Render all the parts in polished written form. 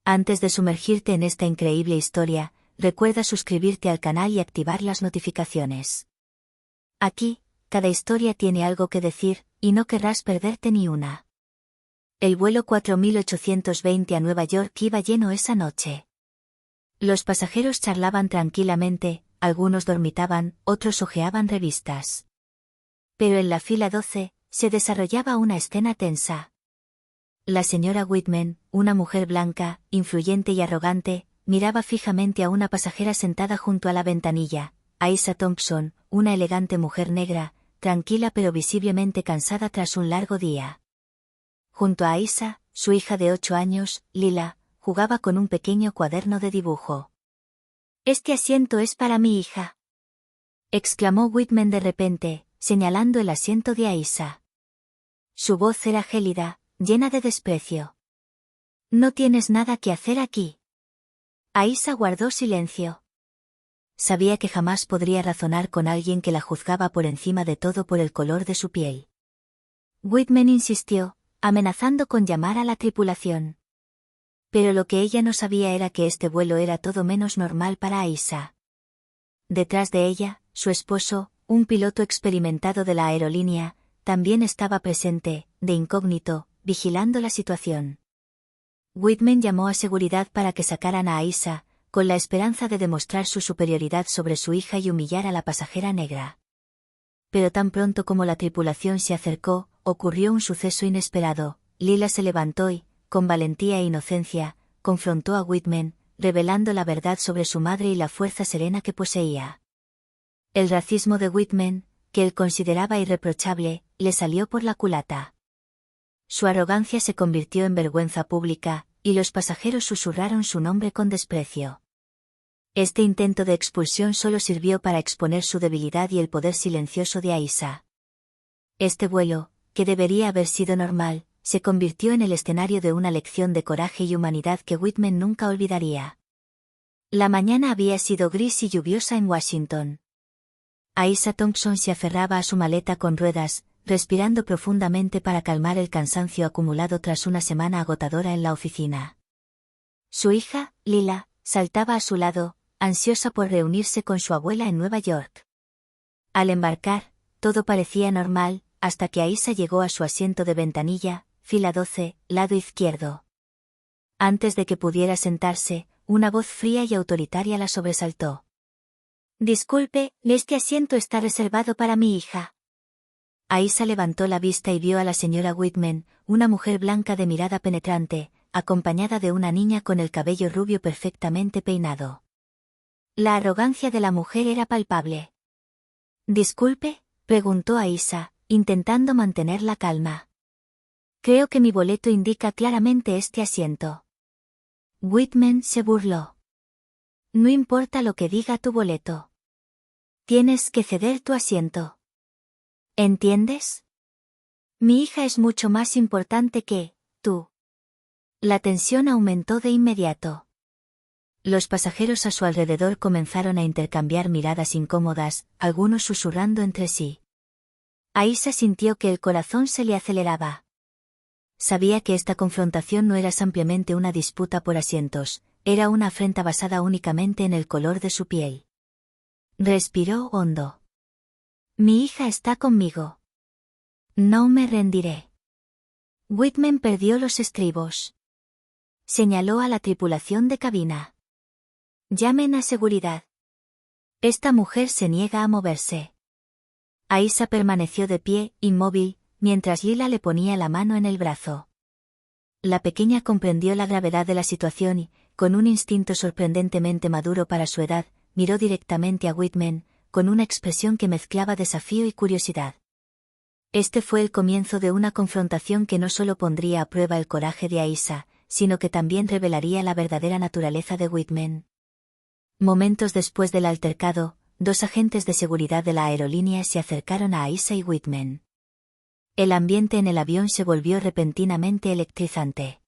Antes de sumergirte en esta increíble historia, recuerda suscribirte al canal y activar las notificaciones. Aquí, cada historia tiene algo que decir, y no querrás perderte ni una. El vuelo 4820 a Nueva York iba lleno esa noche. Los pasajeros charlaban tranquilamente, algunos dormitaban, otros hojeaban revistas. Pero en la fila 12, se desarrollaba una escena tensa. La señora Whitman, una mujer blanca, influyente y arrogante, miraba fijamente a una pasajera sentada junto a la ventanilla, Aisha Thompson, una elegante mujer negra, tranquila pero visiblemente cansada tras un largo día. Junto a Aisha, su hija de 8 años, Lila, jugaba con un pequeño cuaderno de dibujo. «Este asiento es para mi hija», exclamó Whitman de repente, señalando el asiento de Aisha. Su voz era gélida, llena de desprecio. «No tienes nada que hacer aquí». Aisha guardó silencio. Sabía que jamás podría razonar con alguien que la juzgaba por encima de todo por el color de su piel. Whitman insistió, amenazando con llamar a la tripulación. Pero lo que ella no sabía era que este vuelo era todo menos normal para Aisha. Detrás de ella, su esposo, un piloto experimentado de la aerolínea, también estaba presente, de incógnito, vigilando la situación. Whitman llamó a seguridad para que sacaran a Aisha, con la esperanza de demostrar su superioridad sobre su hija y humillar a la pasajera negra. Pero tan pronto como la tripulación se acercó, ocurrió un suceso inesperado. Lila se levantó y, con valentía e inocencia, confrontó a Whitman, revelando la verdad sobre su madre y la fuerza serena que poseía. El racismo de Whitman, que él consideraba irreprochable, le salió por la culata. Su arrogancia se convirtió en vergüenza pública, y los pasajeros susurraron su nombre con desprecio. Este intento de expulsión solo sirvió para exponer su debilidad y el poder silencioso de Aisha. Este vuelo, que debería haber sido normal, se convirtió en el escenario de una lección de coraje y humanidad que Whitman nunca olvidaría. La mañana había sido gris y lluviosa en Washington. Aisha Thompson se aferraba a su maleta con ruedas, respirando profundamente para calmar el cansancio acumulado tras una semana agotadora en la oficina. Su hija, Lila, saltaba a su lado, ansiosa por reunirse con su abuela en Nueva York. Al embarcar, todo parecía normal, hasta que Aisha llegó a su asiento de ventanilla, fila 12, lado izquierdo. Antes de que pudiera sentarse, una voz fría y autoritaria la sobresaltó. «Disculpe, este asiento está reservado para mi hija». Aisha levantó la vista y vio a la señora Whitman, una mujer blanca de mirada penetrante, acompañada de una niña con el cabello rubio perfectamente peinado. La arrogancia de la mujer era palpable. «Disculpe», preguntó Aisha, intentando mantener la calma. «Creo que mi boleto indica claramente este asiento». Whitman se burló. «No importa lo que diga tu boleto. Tienes que ceder tu asiento. ¿Entiendes? Mi hija es mucho más importante que tú». La tensión aumentó de inmediato. Los pasajeros a su alrededor comenzaron a intercambiar miradas incómodas, algunos susurrando entre sí. Aisha sintió que el corazón se le aceleraba. Sabía que esta confrontación no era simplemente una disputa por asientos, era una afrenta basada únicamente en el color de su piel. Respiró hondo. «Mi hija está conmigo. No me rendiré». Whitman perdió los estribos. Señaló a la tripulación de cabina. «Llamen a seguridad. Esta mujer se niega a moverse». Aisha permaneció de pie, inmóvil, mientras Lila le ponía la mano en el brazo. La pequeña comprendió la gravedad de la situación y, con un instinto sorprendentemente maduro para su edad, miró directamente a Whitman, con una expresión que mezclaba desafío y curiosidad. Este fue el comienzo de una confrontación que no solo pondría a prueba el coraje de Aisha, sino que también revelaría la verdadera naturaleza de Whitman. Momentos después del altercado, 2 agentes de seguridad de la aerolínea se acercaron a Aisha y Whitman. El ambiente en el avión se volvió repentinamente electrizante.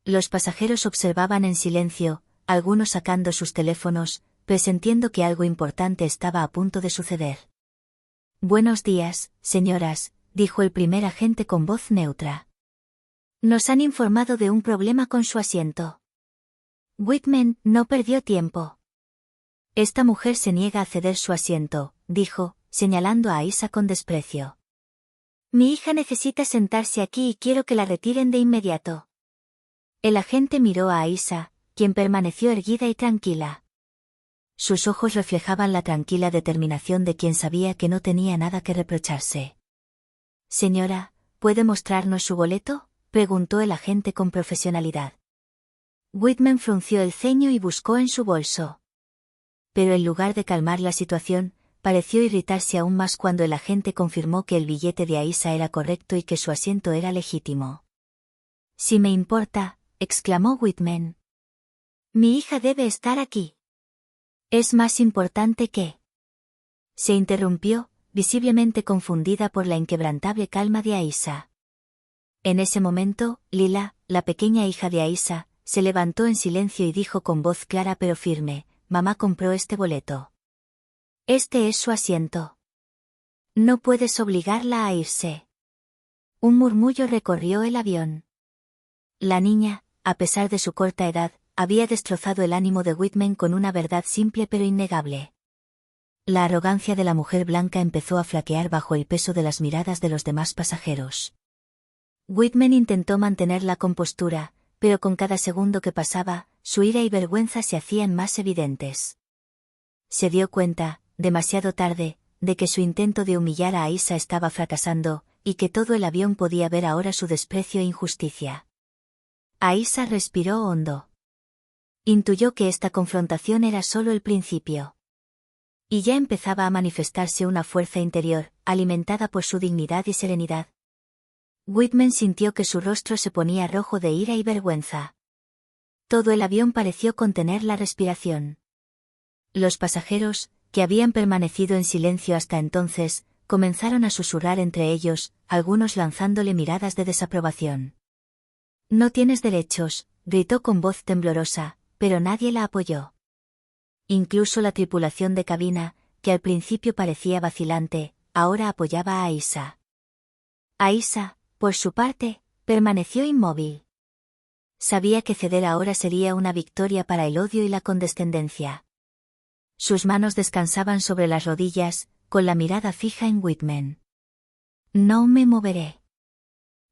Los pasajeros observaban en silencio, algunos sacando sus teléfonos, presintiendo que algo importante estaba a punto de suceder. «Buenos días, señoras», dijo el primer agente con voz neutra. «Nos han informado de un problema con su asiento». Whitman no perdió tiempo. Esta mujer se niega a ceder su asiento, dijo, señalando a Aisha con desprecio. Mi hija necesita sentarse aquí y quiero que la retiren de inmediato. El agente miró a Aisha, quien permaneció erguida y tranquila. Sus ojos reflejaban la tranquila determinación de quien sabía que no tenía nada que reprocharse. Señora, ¿puede mostrarnos su boleto?, preguntó el agente con profesionalidad. Whitman frunció el ceño y buscó en su bolso. Pero en lugar de calmar la situación, pareció irritarse aún más cuando el agente confirmó que el billete de Aisha era correcto y que su asiento era legítimo. Si me importa, exclamó Whitman. Mi hija debe estar aquí. Es más importante que... Se interrumpió, visiblemente confundida por la inquebrantable calma de Aisha. En ese momento, Lila, la pequeña hija de Aisha, se levantó en silencio y dijo con voz clara pero firme, «Mamá compró este boleto. Este es su asiento. No puedes obligarla a irse». Un murmullo recorrió el avión. La niña, a pesar de su corta edad, había destrozado el ánimo de Whitman con una verdad simple pero innegable. La arrogancia de la mujer blanca empezó a flaquear bajo el peso de las miradas de los demás pasajeros. Whitman intentó mantener la compostura, pero con cada segundo que pasaba, su ira y vergüenza se hacían más evidentes. Se dio cuenta, demasiado tarde, de que su intento de humillar a Aisha estaba fracasando, y que todo el avión podía ver ahora su desprecio e injusticia. Aisha respiró hondo. Intuyó que esta confrontación era solo el principio. Y ya empezaba a manifestarse una fuerza interior, alimentada por su dignidad y serenidad. Whitman sintió que su rostro se ponía rojo de ira y vergüenza. Todo el avión pareció contener la respiración. Los pasajeros, que habían permanecido en silencio hasta entonces, comenzaron a susurrar entre ellos, algunos lanzándole miradas de desaprobación. «No tienes derechos», gritó con voz temblorosa, pero nadie la apoyó. Incluso la tripulación de cabina, que al principio parecía vacilante, ahora apoyaba a Aisha. Aisha, por su parte, permaneció inmóvil. Sabía que ceder ahora sería una victoria para el odio y la condescendencia. Sus manos descansaban sobre las rodillas, con la mirada fija en Whitman. «No me moveré.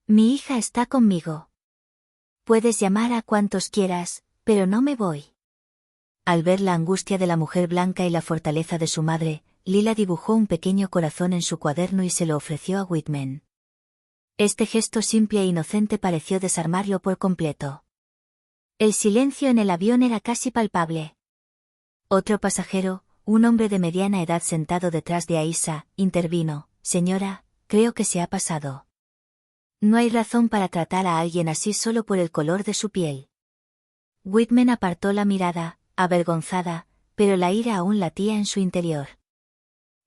Mi hija está conmigo. Puedes llamar a cuantos quieras, pero no me voy». Al ver la angustia de la mujer blanca y la fortaleza de su madre, Lila dibujó un pequeño corazón en su cuaderno y se lo ofreció a Whitman. Este gesto simple e inocente pareció desarmarlo por completo. El silencio en el avión era casi palpable. Otro pasajero, un hombre de mediana edad sentado detrás de Aisha, intervino: «Señora, creo que se ha pasado. No hay razón para tratar a alguien así solo por el color de su piel». Whitman apartó la mirada, avergonzada, pero la ira aún latía en su interior.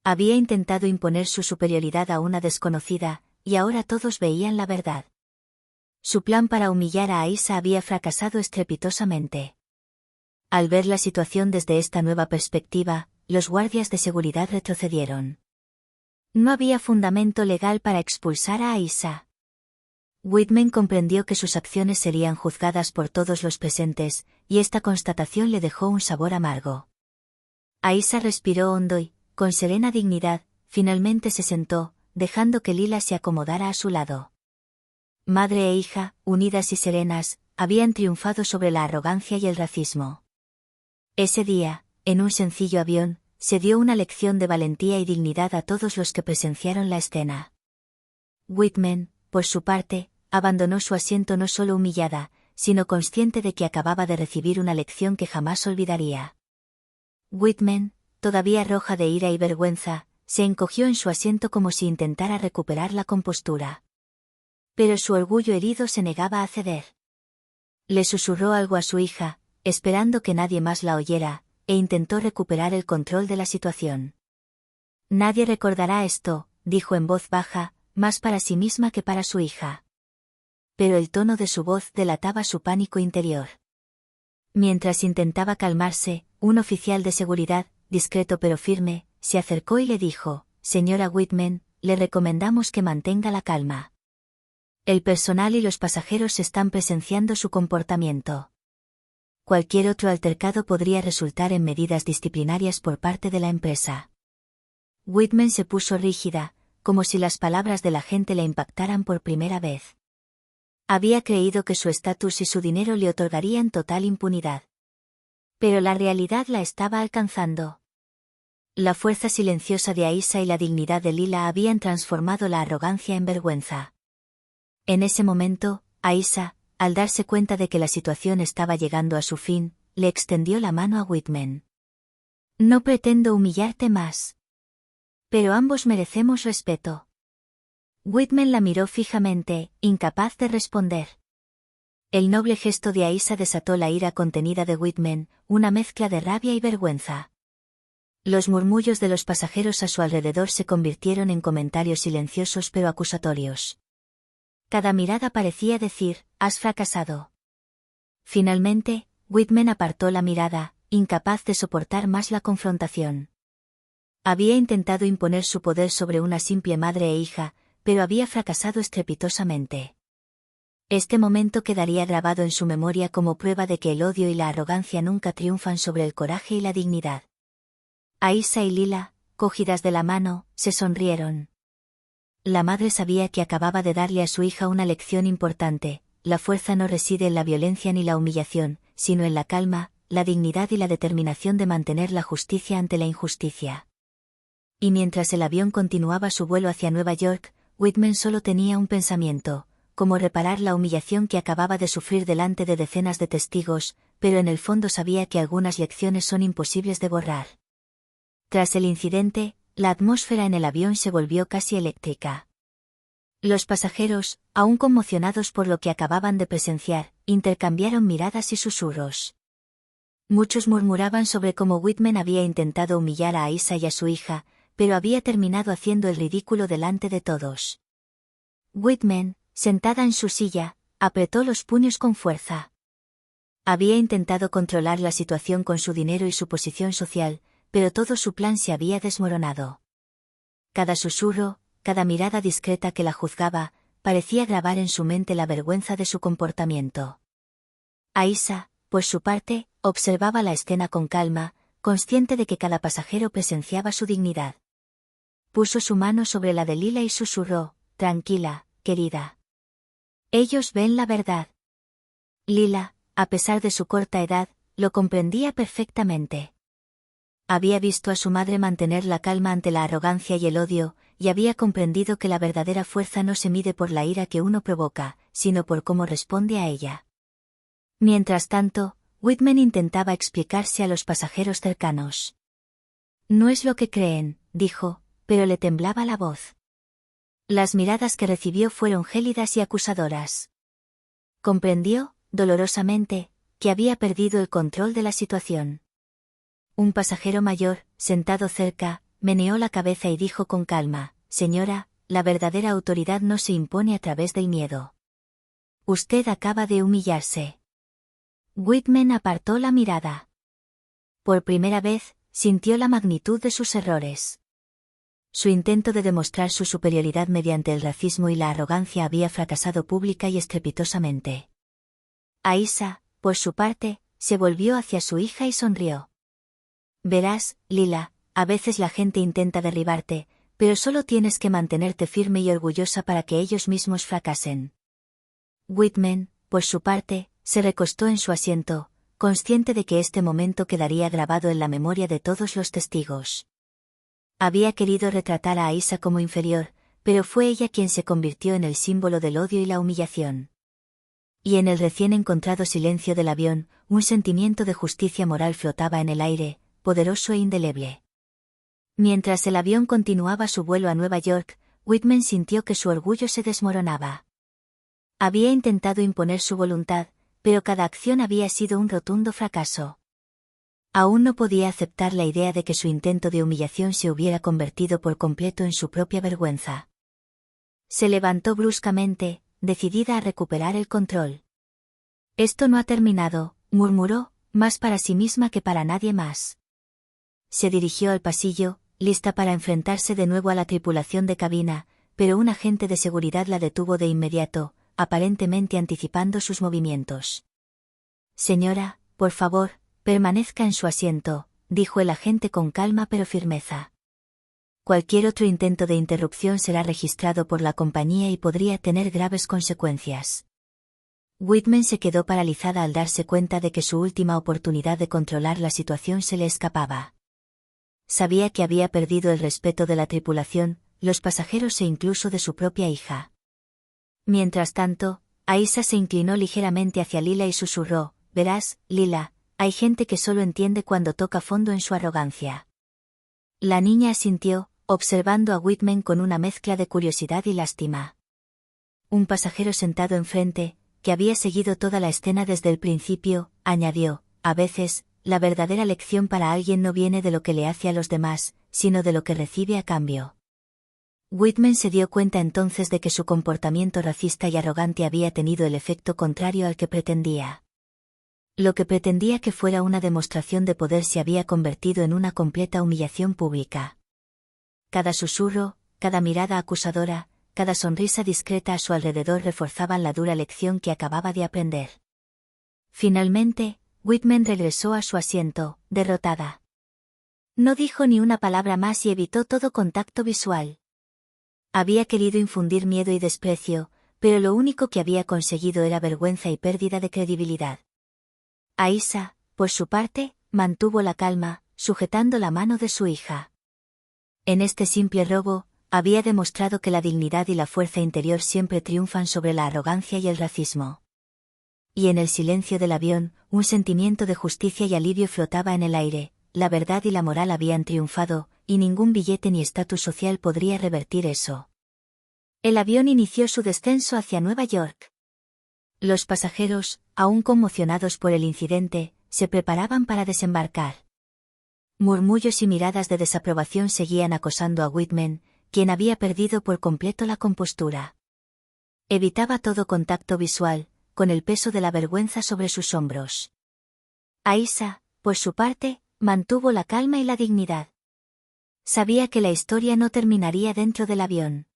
Había intentado imponer su superioridad a una desconocida, y ahora todos veían la verdad. Su plan para humillar a Aisha había fracasado estrepitosamente. Al ver la situación desde esta nueva perspectiva, los guardias de seguridad retrocedieron. No había fundamento legal para expulsar a Aisha. Whitman comprendió que sus acciones serían juzgadas por todos los presentes, y esta constatación le dejó un sabor amargo. Aisha respiró hondo y, con serena dignidad, finalmente se sentó, dejando que Lila se acomodara a su lado. Madre e hija, unidas y serenas, habían triunfado sobre la arrogancia y el racismo. Ese día, en un sencillo avión, se dio una lección de valentía y dignidad a todos los que presenciaron la escena. Whitman, por su parte, abandonó su asiento no solo humillada, sino consciente de que acababa de recibir una lección que jamás olvidaría. Whitman, todavía roja de ira y vergüenza, se encogió en su asiento como si intentara recuperar la compostura. Pero su orgullo herido se negaba a ceder. Le susurró algo a su hija, esperando que nadie más la oyera, e intentó recuperar el control de la situación. «Nadie recordará esto», dijo en voz baja, más para sí misma que para su hija. Pero el tono de su voz delataba su pánico interior. Mientras intentaba calmarse, un oficial de seguridad, discreto pero firme, se acercó y le dijo: «Señora Whitman, le recomendamos que mantenga la calma. El personal y los pasajeros están presenciando su comportamiento». cualquier otro altercado podría resultar en medidas disciplinarias por parte de la empresa. Whitman se puso rígida, como si las palabras de la gente le impactaran por primera vez. Había creído que su estatus y su dinero le otorgarían total impunidad. Pero la realidad la estaba alcanzando. La fuerza silenciosa de Aisha y la dignidad de Lila habían transformado la arrogancia en vergüenza. En ese momento, Aisha, al darse cuenta de que la situación estaba llegando a su fin, le extendió la mano a Whitman. No pretendo humillarte más. Pero ambos merecemos respeto. Whitman la miró fijamente, incapaz de responder. El noble gesto de Aisha desató la ira contenida de Whitman, una mezcla de rabia y vergüenza. Los murmullos de los pasajeros a su alrededor se convirtieron en comentarios silenciosos pero acusatorios. Cada mirada parecía decir, has fracasado. Finalmente, Whitman apartó la mirada, incapaz de soportar más la confrontación. Había intentado imponer su poder sobre una simple madre e hija, pero había fracasado estrepitosamente. Este momento quedaría grabado en su memoria como prueba de que el odio y la arrogancia nunca triunfan sobre el coraje y la dignidad. Aisha y Lila, cogidas de la mano, se sonrieron. La madre sabía que acababa de darle a su hija una lección importante: la fuerza no reside en la violencia ni la humillación, sino en la calma, la dignidad y la determinación de mantener la justicia ante la injusticia. Y mientras el avión continuaba su vuelo hacia Nueva York, Whitman solo tenía un pensamiento: cómo reparar la humillación que acababa de sufrir delante de decenas de testigos, pero en el fondo sabía que algunas lecciones son imposibles de borrar. Tras el incidente, la atmósfera en el avión se volvió casi eléctrica. Los pasajeros, aún conmocionados por lo que acababan de presenciar, intercambiaron miradas y susurros. Muchos murmuraban sobre cómo Whitman había intentado humillar a Aisha y a su hija, pero había terminado haciendo el ridículo delante de todos. Whitman, sentada en su silla, apretó los puños con fuerza. Había intentado controlar la situación con su dinero y su posición social, pero todo su plan se había desmoronado. Cada susurro, cada mirada discreta que la juzgaba, parecía grabar en su mente la vergüenza de su comportamiento. Aisha, por su parte, observaba la escena con calma, consciente de que cada pasajero presenciaba su dignidad. Puso su mano sobre la de Lila y susurró: tranquila, querida. Ellos ven la verdad. Lila, a pesar de su corta edad, lo comprendía perfectamente. Había visto a su madre mantener la calma ante la arrogancia y el odio, y había comprendido que la verdadera fuerza no se mide por la ira que uno provoca, sino por cómo responde a ella. Mientras tanto, Whitman intentaba explicarse a los pasajeros cercanos. No es lo que creen, dijo, pero le temblaba la voz. Las miradas que recibió fueron gélidas y acusadoras. Comprendió, dolorosamente, que había perdido el control de la situación. Un pasajero mayor, sentado cerca, meneó la cabeza y dijo con calma: señora, la verdadera autoridad no se impone a través del miedo. Usted acaba de humillarse. Whitman apartó la mirada. Por primera vez, sintió la magnitud de sus errores. Su intento de demostrar su superioridad mediante el racismo y la arrogancia había fracasado pública y estrepitosamente. Aisha, por su parte, se volvió hacia su hija y sonrió. Verás, Lila, a veces la gente intenta derribarte, pero solo tienes que mantenerte firme y orgullosa para que ellos mismos fracasen. Whitman, por su parte, se recostó en su asiento, consciente de que este momento quedaría grabado en la memoria de todos los testigos. Había querido retratar a Aisha como inferior, pero fue ella quien se convirtió en el símbolo del odio y la humillación. Y en el recién encontrado silencio del avión, un sentimiento de justicia moral flotaba en el aire, poderoso e indeleble. Mientras el avión continuaba su vuelo a Nueva York, Whitman sintió que su orgullo se desmoronaba. Había intentado imponer su voluntad, pero cada acción había sido un rotundo fracaso. Aún no podía aceptar la idea de que su intento de humillación se hubiera convertido por completo en su propia vergüenza. Se levantó bruscamente, decidida a recuperar el control. Esto no ha terminado, murmuró, más para sí misma que para nadie más. Se dirigió al pasillo, lista para enfrentarse de nuevo a la tripulación de cabina, pero un agente de seguridad la detuvo de inmediato, aparentemente anticipando sus movimientos. Señora, por favor, permanezca en su asiento, dijo el agente con calma pero firmeza. Cualquier otro intento de interrupción será registrado por la compañía y podría tener graves consecuencias. Whitman se quedó paralizada al darse cuenta de que su última oportunidad de controlar la situación se le escapaba. Sabía que había perdido el respeto de la tripulación, los pasajeros e incluso de su propia hija. Mientras tanto, Aisha se inclinó ligeramente hacia Lila y susurró: «Verás, Lila, hay gente que solo entiende cuando toca fondo en su arrogancia». La niña asintió, observando a Whitman con una mezcla de curiosidad y lástima. Un pasajero sentado enfrente, que había seguido toda la escena desde el principio, añadió: «A veces, la verdadera lección para alguien no viene de lo que le hace a los demás, sino de lo que recibe a cambio». Whitman se dio cuenta entonces de que su comportamiento racista y arrogante había tenido el efecto contrario al que pretendía. Lo que pretendía que fuera una demostración de poder se había convertido en una completa humillación pública. Cada susurro, cada mirada acusadora, cada sonrisa discreta a su alrededor reforzaban la dura lección que acababa de aprender. Finalmente, Whitman regresó a su asiento, derrotada. No dijo ni una palabra más y evitó todo contacto visual. Había querido infundir miedo y desprecio, pero lo único que había conseguido era vergüenza y pérdida de credibilidad. Aisha, por su parte, mantuvo la calma, sujetando la mano de su hija. En este simple robo, había demostrado que la dignidad y la fuerza interior siempre triunfan sobre la arrogancia y el racismo. Y en el silencio del avión, un sentimiento de justicia y alivio flotaba en el aire. La verdad y la moral habían triunfado, y ningún billete ni estatus social podría revertir eso. El avión inició su descenso hacia Nueva York. Los pasajeros, aún conmocionados por el incidente, se preparaban para desembarcar. Murmullos y miradas de desaprobación seguían acosando a Whitman, quien había perdido por completo la compostura. Evitaba todo contacto visual, con el peso de la vergüenza sobre sus hombros. Aisha, por su parte, mantuvo la calma y la dignidad. Sabía que la historia no terminaría dentro del avión.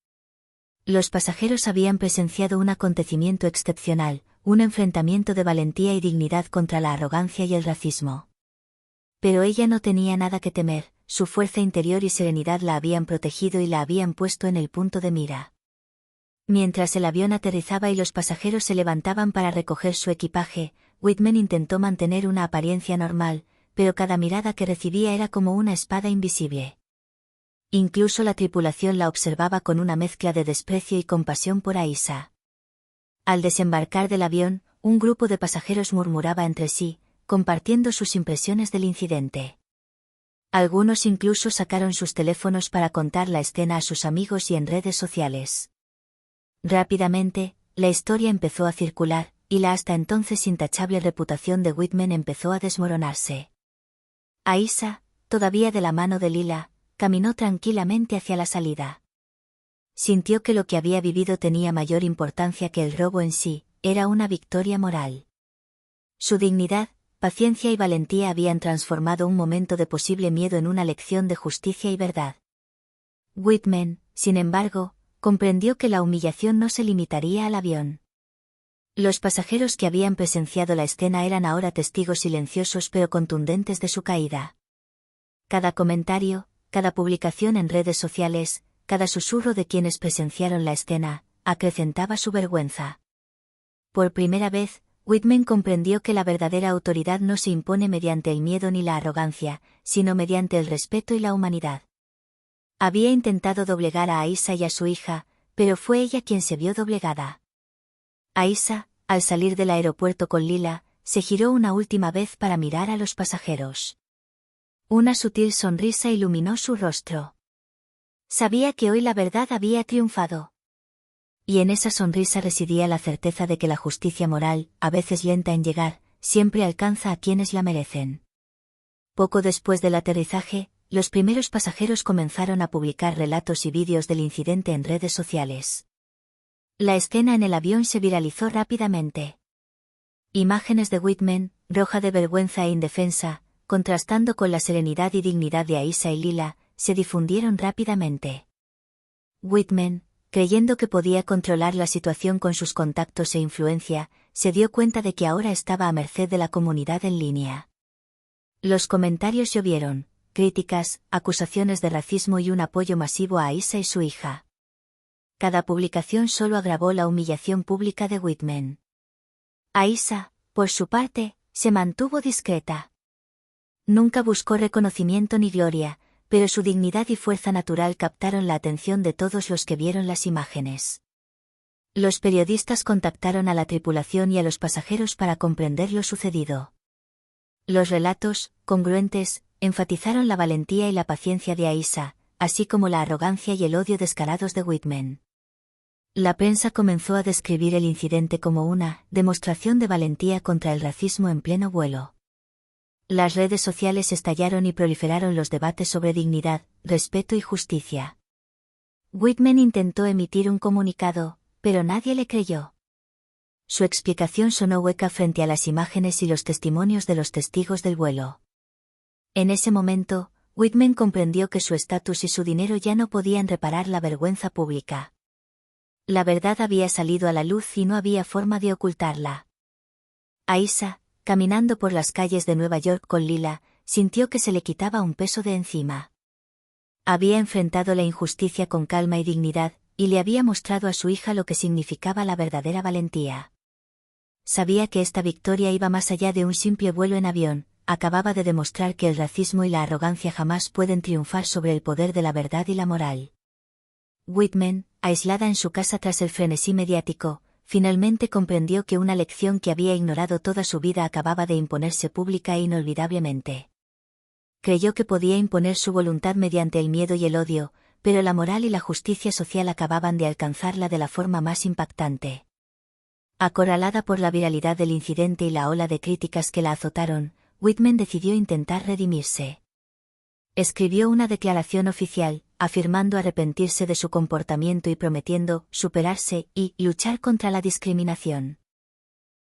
Los pasajeros habían presenciado un acontecimiento excepcional, un enfrentamiento de valentía y dignidad contra la arrogancia y el racismo. Pero ella no tenía nada que temer, su fuerza interior y serenidad la habían protegido y la habían puesto en el punto de mira. Mientras el avión aterrizaba y los pasajeros se levantaban para recoger su equipaje, Whitman intentó mantener una apariencia normal, pero cada mirada que recibía era como una espada invisible. Incluso la tripulación la observaba con una mezcla de desprecio y compasión por Aisha. Al desembarcar del avión, un grupo de pasajeros murmuraba entre sí, compartiendo sus impresiones del incidente. Algunos incluso sacaron sus teléfonos para contar la escena a sus amigos y en redes sociales. Rápidamente, la historia empezó a circular, y la hasta entonces intachable reputación de Whitman empezó a desmoronarse. Aisha, todavía de la mano de Lila, caminó tranquilamente hacia la salida. Sintió que lo que había vivido tenía mayor importancia que el robo en sí, era una victoria moral. Su dignidad, paciencia y valentía habían transformado un momento de posible miedo en una lección de justicia y verdad. Whitman, sin embargo, comprendió que la humillación no se limitaría al avión. Los pasajeros que habían presenciado la escena eran ahora testigos silenciosos pero contundentes de su caída. Cada comentario, cada publicación en redes sociales, cada susurro de quienes presenciaron la escena, acrecentaba su vergüenza. Por primera vez, Whitman comprendió que la verdadera autoridad no se impone mediante el miedo ni la arrogancia, sino mediante el respeto y la humanidad. Había intentado doblegar a Aisha y a su hija, pero fue ella quien se vio doblegada. Aisha, al salir del aeropuerto con Lila, se giró una última vez para mirar a los pasajeros. Una sutil sonrisa iluminó su rostro. Sabía que hoy la verdad había triunfado. Y en esa sonrisa residía la certeza de que la justicia moral, a veces lenta en llegar, siempre alcanza a quienes la merecen. Poco después del aterrizaje, los primeros pasajeros comenzaron a publicar relatos y vídeos del incidente en redes sociales. La escena en el avión se viralizó rápidamente. Imágenes de Whitman, roja de vergüenza e indefensa, contrastando con la serenidad y dignidad de Aisha y Lila, se difundieron rápidamente. Whitman, creyendo que podía controlar la situación con sus contactos e influencia, se dio cuenta de que ahora estaba a merced de la comunidad en línea. Los comentarios llovieron, críticas, acusaciones de racismo y un apoyo masivo a Aisha y su hija. Cada publicación solo agravó la humillación pública de Whitman. Aisha, por su parte, se mantuvo discreta. Nunca buscó reconocimiento ni gloria, pero su dignidad y fuerza natural captaron la atención de todos los que vieron las imágenes. Los periodistas contactaron a la tripulación y a los pasajeros para comprender lo sucedido. Los relatos, congruentes, enfatizaron la valentía y la paciencia de Aisha, así como la arrogancia y el odio descarados de Whitman. La prensa comenzó a describir el incidente como una demostración de valentía contra el racismo en pleno vuelo. Las redes sociales estallaron y proliferaron los debates sobre dignidad, respeto y justicia. Whitman intentó emitir un comunicado, pero nadie le creyó. Su explicación sonó hueca frente a las imágenes y los testimonios de los testigos del vuelo. En ese momento, Whitman comprendió que su estatus y su dinero ya no podían reparar la vergüenza pública. La verdad había salido a la luz y no había forma de ocultarla. Aisha, caminando por las calles de Nueva York con Lila, sintió que se le quitaba un peso de encima. Había enfrentado la injusticia con calma y dignidad, y le había mostrado a su hija lo que significaba la verdadera valentía. Sabía que esta victoria iba más allá de un simple vuelo en avión, acababa de demostrar que el racismo y la arrogancia jamás pueden triunfar sobre el poder de la verdad y la moral. Whitman, aislada en su casa tras el frenesí mediático, finalmente comprendió que una lección que había ignorado toda su vida acababa de imponerse pública e inolvidablemente. Creyó que podía imponer su voluntad mediante el miedo y el odio, pero la moral y la justicia social acababan de alcanzarla de la forma más impactante. Acorralada por la viralidad del incidente y la ola de críticas que la azotaron, Whitman decidió intentar redimirse. Escribió una declaración oficial, afirmando arrepentirse de su comportamiento y prometiendo superarse y luchar contra la discriminación.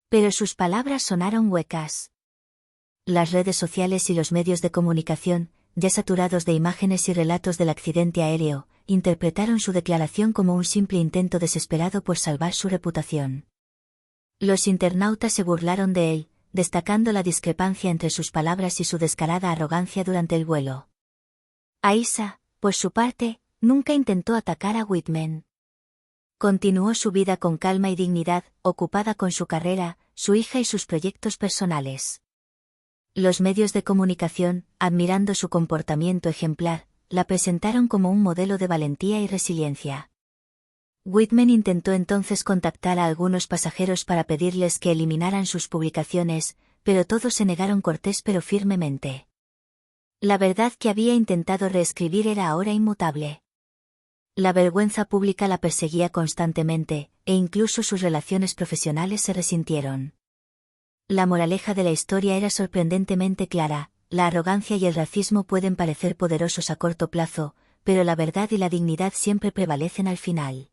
Pero sus palabras sonaron huecas. Las redes sociales y los medios de comunicación, ya saturados de imágenes y relatos del accidente aéreo, interpretaron su declaración como un simple intento desesperado por salvar su reputación. Los internautas se burlaron de él, destacando la discrepancia entre sus palabras y su descarada arrogancia durante el vuelo. Aisha, por su parte, nunca intentó atacar a Whitman. Continuó su vida con calma y dignidad, ocupada con su carrera, su hija y sus proyectos personales. Los medios de comunicación, admirando su comportamiento ejemplar, la presentaron como un modelo de valentía y resiliencia. Whitman intentó entonces contactar a algunos pasajeros para pedirles que eliminaran sus publicaciones, pero todos se negaron cortés pero firmemente. La verdad que había intentado reescribir era ahora inmutable. La vergüenza pública la perseguía constantemente, e incluso sus relaciones profesionales se resintieron. La moraleja de la historia era sorprendentemente clara: la arrogancia y el racismo pueden parecer poderosos a corto plazo, pero la verdad y la dignidad siempre prevalecen al final.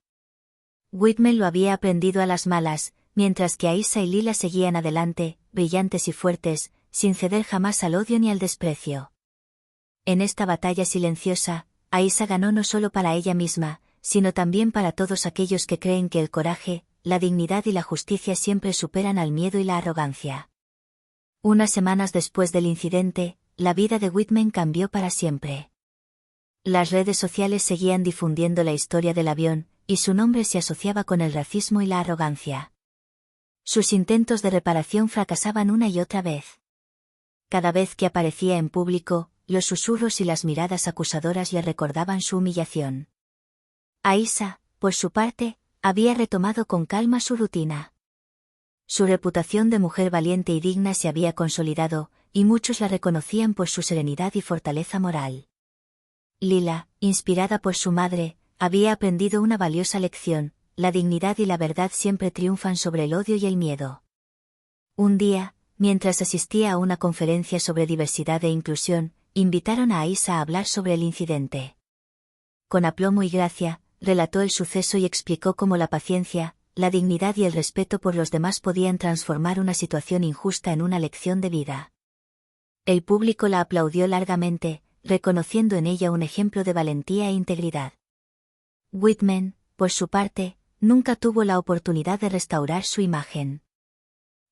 Whitman lo había aprendido a las malas, mientras que Aisha y Lila seguían adelante, brillantes y fuertes, sin ceder jamás al odio ni al desprecio. En esta batalla silenciosa, Aisha ganó no solo para ella misma, sino también para todos aquellos que creen que el coraje, la dignidad y la justicia siempre superan al miedo y la arrogancia. Unas semanas después del incidente, la vida de Whitman cambió para siempre. Las redes sociales seguían difundiendo la historia del avión, y su nombre se asociaba con el racismo y la arrogancia. Sus intentos de reparación fracasaban una y otra vez. Cada vez que aparecía en público, los susurros y las miradas acusadoras le recordaban su humillación. Aisha, por su parte, había retomado con calma su rutina. Su reputación de mujer valiente y digna se había consolidado, y muchos la reconocían por su serenidad y fortaleza moral. Lila, inspirada por su madre, había aprendido una valiosa lección: la dignidad y la verdad siempre triunfan sobre el odio y el miedo. Un día, mientras asistía a una conferencia sobre diversidad e inclusión, invitaron a Aisha a hablar sobre el incidente. Con aplomo y gracia, relató el suceso y explicó cómo la paciencia, la dignidad y el respeto por los demás podían transformar una situación injusta en una lección de vida. El público la aplaudió largamente, reconociendo en ella un ejemplo de valentía e integridad. Whitman, por su parte, nunca tuvo la oportunidad de restaurar su imagen.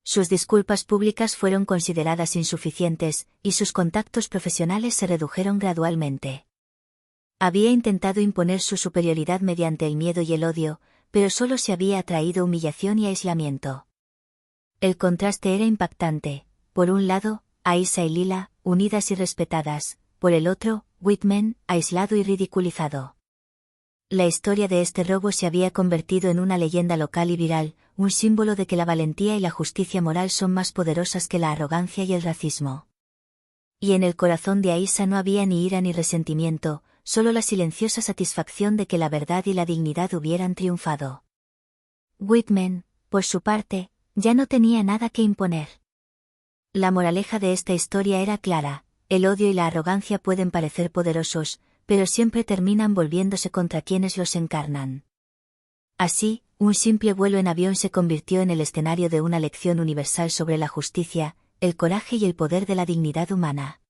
Sus disculpas públicas fueron consideradas insuficientes, y sus contactos profesionales se redujeron gradualmente. Había intentado imponer su superioridad mediante el miedo y el odio, pero solo se había atraído humillación y aislamiento. El contraste era impactante. Por un lado, Aisha y Lila, unidas y respetadas; por el otro, Whitman, aislado y ridiculizado. La historia de este robo se había convertido en una leyenda local y viral, un símbolo de que la valentía y la justicia moral son más poderosas que la arrogancia y el racismo. Y en el corazón de Aisha no había ni ira ni resentimiento, solo la silenciosa satisfacción de que la verdad y la dignidad hubieran triunfado. Whitman, por su parte, ya no tenía nada que imponer. La moraleja de esta historia era clara: el odio y la arrogancia pueden parecer poderosos, pero siempre terminan volviéndose contra quienes los encarnan. Así, un simple vuelo en avión se convirtió en el escenario de una lección universal sobre la justicia, el coraje y el poder de la dignidad humana.